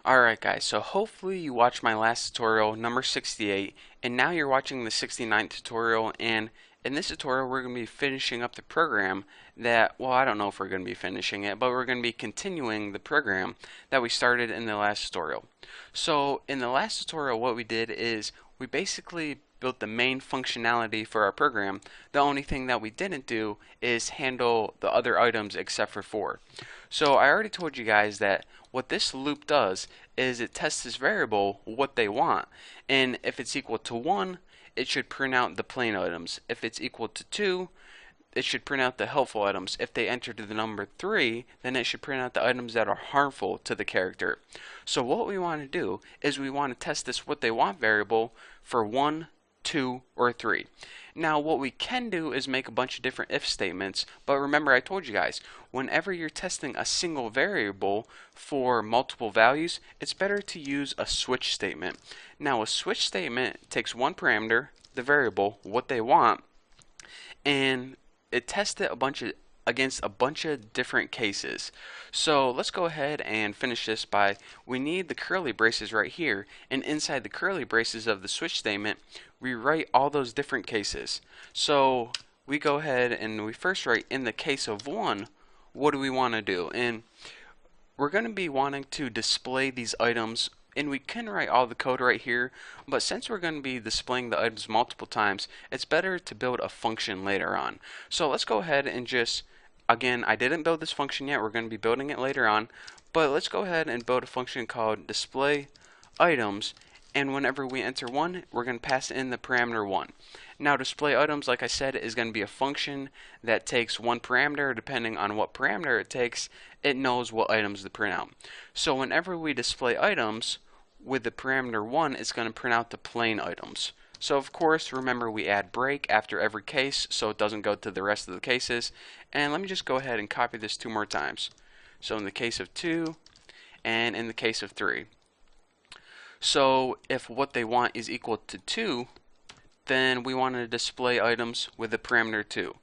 Alright guys, so hopefully you watched my last tutorial, number 68, and now you're watching the 69th tutorial, and in this tutorial we're going to be finishing up the program that, well, I don't know if we're going to be finishing it, but we're going to be continuing the program that we started in the last tutorial. So in the last tutorial what we did is we basically built the main functionality for our program. The only thing that we didn't do is handle the other items except for 4. So I already told you guys that what this loop does is it tests this variable what they want, and if it's equal to 1 it should print out the plain items. If it's equal to 2 it should print out the helpful items. If they enter the number 3 then it should print out the items that are harmful to the character. So what we want to do is we want to test this what they want variable for 1, 2, or 3. Now what we can do is make a bunch of different if statements, but remember I told you guys, whenever you're testing a single variable for multiple values, it's better to use a switch statement. Now a switch statement takes one parameter, the variable, what they want, and it tests it against a bunch of different cases. So let's go ahead and finish this by, we need the curly braces right here, and inside the curly braces of the switch statement we write all those different cases. So we go ahead and we first write, in the case of 1, what do we want to do? And we're going to be wanting to display these items, and we can write all the code right here, but since we're going to be displaying the items multiple times, it's better to build a function later on. So let's go ahead and just, again, I didn't build this function yet, we're going to be building it later on, but let's go ahead and build a function called display items, and whenever we enter 1 we're going to pass in the parameter 1. Now display items, like I said, is going to be a function that takes one parameter. Depending on what parameter it takes, it knows what items to print out. So whenever we display items with the parameter 1, it's going to print out the plain items. So of course, remember we add break after every case so it doesn't go to the rest of the cases. And let me just go ahead and copy this 2 more times. So in the case of 2 and in the case of 3. So if what they want is equal to 2, then we want to display items with the parameter 2.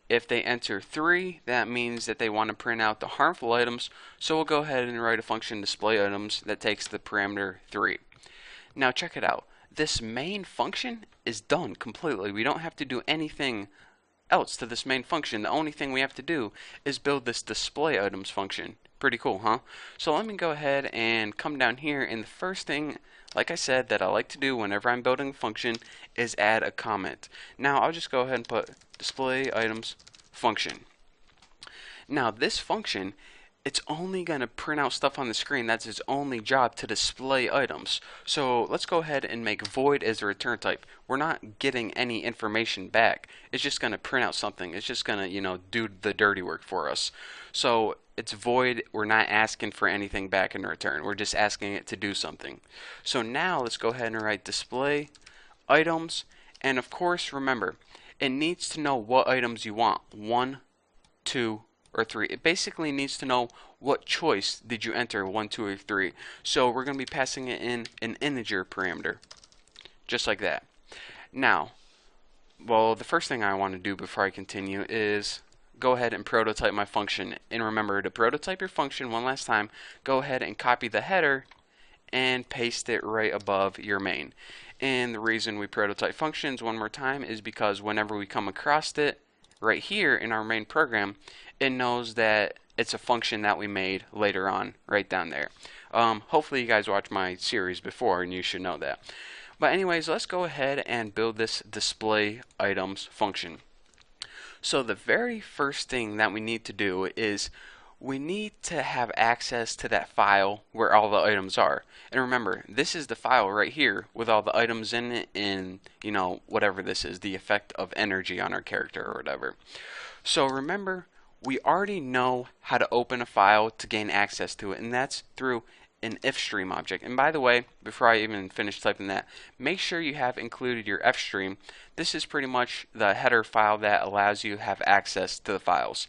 If they enter 3, that means that they want to print out the harmful items, so we'll go ahead and write a function display items that takes the parameter 3. Now check it out. This main function is done completely. We don't have to do anything else to this main function. The only thing we have to do is build this display items function. Pretty cool, huh? So let me go ahead and come down here, and the first thing, like I said, that I like to do whenever I'm building a function is add a comment. Now I'll just go ahead and put display items function. Now this function, it's only going to print out stuff on the screen. That's its only job, to display items. So let's go ahead and make void as a return type. We're not getting any information back. It's just going to print out something. It's just going to, do the dirty work for us. So it's void. We're not asking for anything back in return. We're just asking it to do something. So now let's go ahead and write display items. And of course, remember, it needs to know what items you want. 1, 2, or 3. It basically needs to know what choice did you enter, 1, 2, or 3. So we're going to be passing it in an integer parameter, just like that. Now, well, the first thing I want to do before I continue is go ahead and prototype my function. And remember, to prototype your function one last time, go ahead and copy the header and paste it right above your main. And the reason we prototype functions one more time is because whenever we come across it right here in our main program, it knows that it's a function that we made later on right down there. Hopefully you guys watched my series before and you should know that. But anyways, let's go ahead and build this display items function. So the very first thing that we need to do is we need to have access to that file where all the items are. And remember, this is the file right here with all the items in it, and whatever this is, the effect of energy on our character or whatever. So remember, we already know how to open a file to gain access to it, and that's through an ifstream object. And by the way, before I even finish typing that, make sure you have included your fstream. This is pretty much the header file that allows you to have access to the files.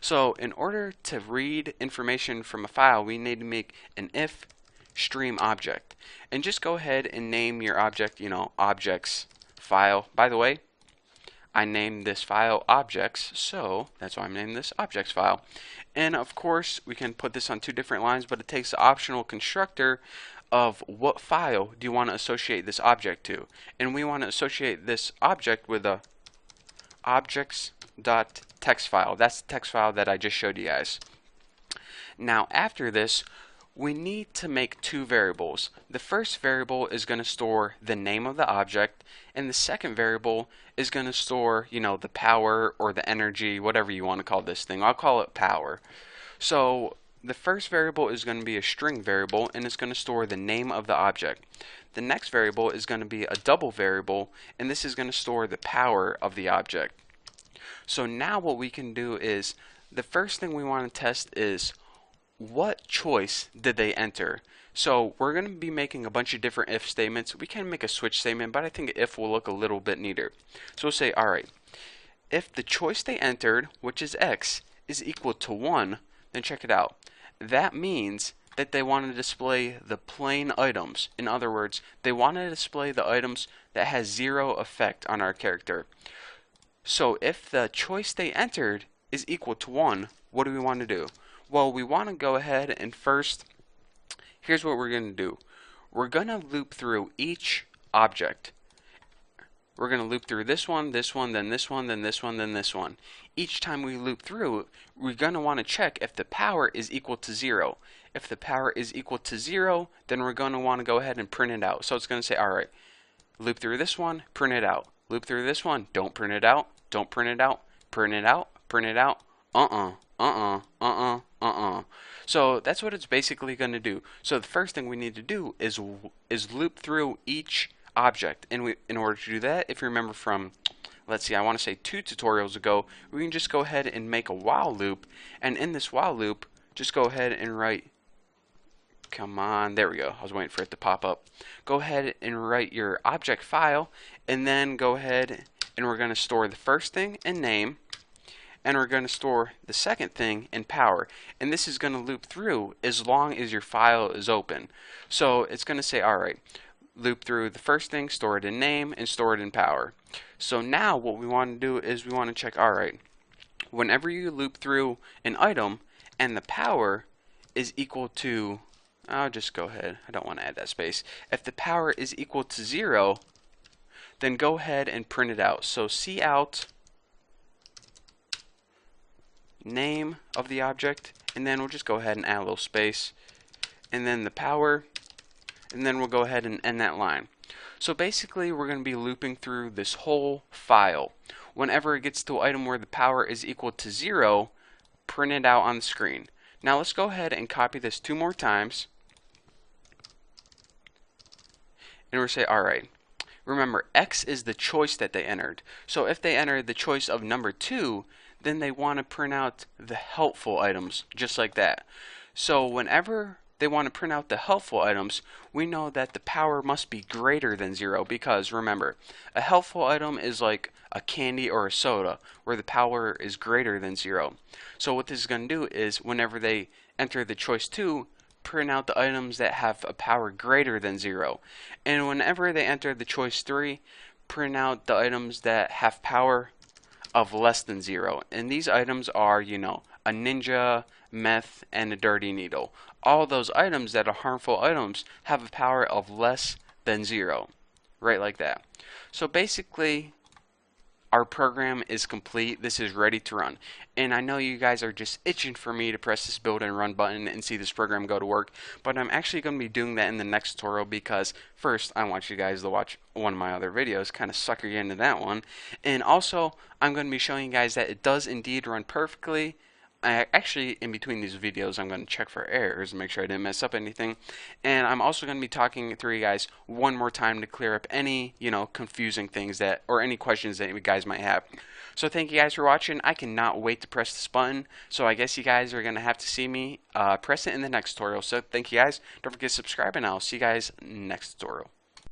So in order to read information from a file, we need to make an if stream object. And just go ahead and name your object, objects file. By the way, I named this file objects, so that's why I'm naming this objects file. And of course, we can put this on two different lines, but it takes the optional constructor of what file do you want to associate this object to. And we want to associate this object with a objects.text file. That's the text file that I just showed you guys. Now after this, we need to make two variables. The first variable is going to store the name of the object, and the second variable is going to store, the power or the energy, whatever you want to call this thing. I'll call it power. So the first variable is going to be a string variable, and it's going to store the name of the object. The next variable is going to be a double variable, and this is going to store the power of the object. So now what we can do is, the first thing we want to test is, what choice did they enter? So we're going to be making a bunch of different if statements. We can make a switch statement, but I think if will look a little bit neater. So we'll say, alright, if the choice they entered, which is X, is equal to 1, then check it out. That means that they want to display the plain items. In other words, they want to display the items that has 0 effect on our character. So if the choice they entered is equal to 1, what do we want to do? Well, we want to go ahead and first, here's what we're going to do. We're going to loop through each object. We're going to loop through this one, then this one, then this one, then this one. Each time we loop through, we're going to want to check if the power is equal to 0. If the power is equal to 0, then we're going to want to go ahead and print it out. So it's going to say, alright, loop through this one, print it out. Loop through this one, don't print it out, don't print it out, print it out, print it out, So that's what it's basically going to do. So the first thing we need to do is loop through each object. And in order to do that, if you remember from, let's see, I want to say 2 tutorials ago, we can just go ahead and make a while loop. And in this while loop, just go ahead and write, come on, there we go. I was waiting for it to pop up. Go ahead and write your object file, and then go ahead and we're going to store the first thing in name, and we're going to store the second thing in power. And this is going to loop through as long as your file is open. So it's going to say, alright, loop through the first thing, store it in name, and store it in power. So now what we want to do is we want to check, alright, whenever you loop through an item and the power is equal to, I'll just go ahead, I don't want to add that space. If the power is equal to 0, then go ahead and print it out. So cout name of the object, and then we'll just go ahead and add a little space, and then the power, and then we'll go ahead and end that line. So basically we're going to be looping through this whole file. Whenever it gets to an item where the power is equal to 0, print it out on the screen. Now let's go ahead and copy this 2 more times, and we'll say, alright, remember X is the choice that they entered. So if they entered the choice of number 2, then they want to print out the helpful items, just like that. So whenever they want to print out the helpful items, we know that the power must be greater than 0, because remember, a helpful item is like a candy or a soda, where the power is greater than 0. So what this is going to do is, whenever they enter the choice 2, print out the items that have a power greater than 0. And whenever they enter the choice 3, print out the items that have power of less than 0. And these items are, a ninja, meth, and a dirty needle. All those items that are harmful items have a power of less than 0. Right like that. So basically, our program is complete. This is ready to run. And I know you guys are just itching for me to press this build and run button and see this program go to work, but I'm actually going to be doing that in the next tutorial, because first I want you guys to watch one of my other videos, kind of sucker you into that one, and also I'm going to be showing you guys that it does indeed run perfectly. Actually, in between these videos, I'm going to check for errors and make sure I didn't mess up anything. And I'm also going to be talking through you guys one more time to clear up any, confusing things or any questions that you guys might have. So thank you guys for watching. I cannot wait to press this button. So I guess you guys are going to have to see me press it in the next tutorial. So thank you guys. Don't forget to subscribe, and I'll see you guys next tutorial.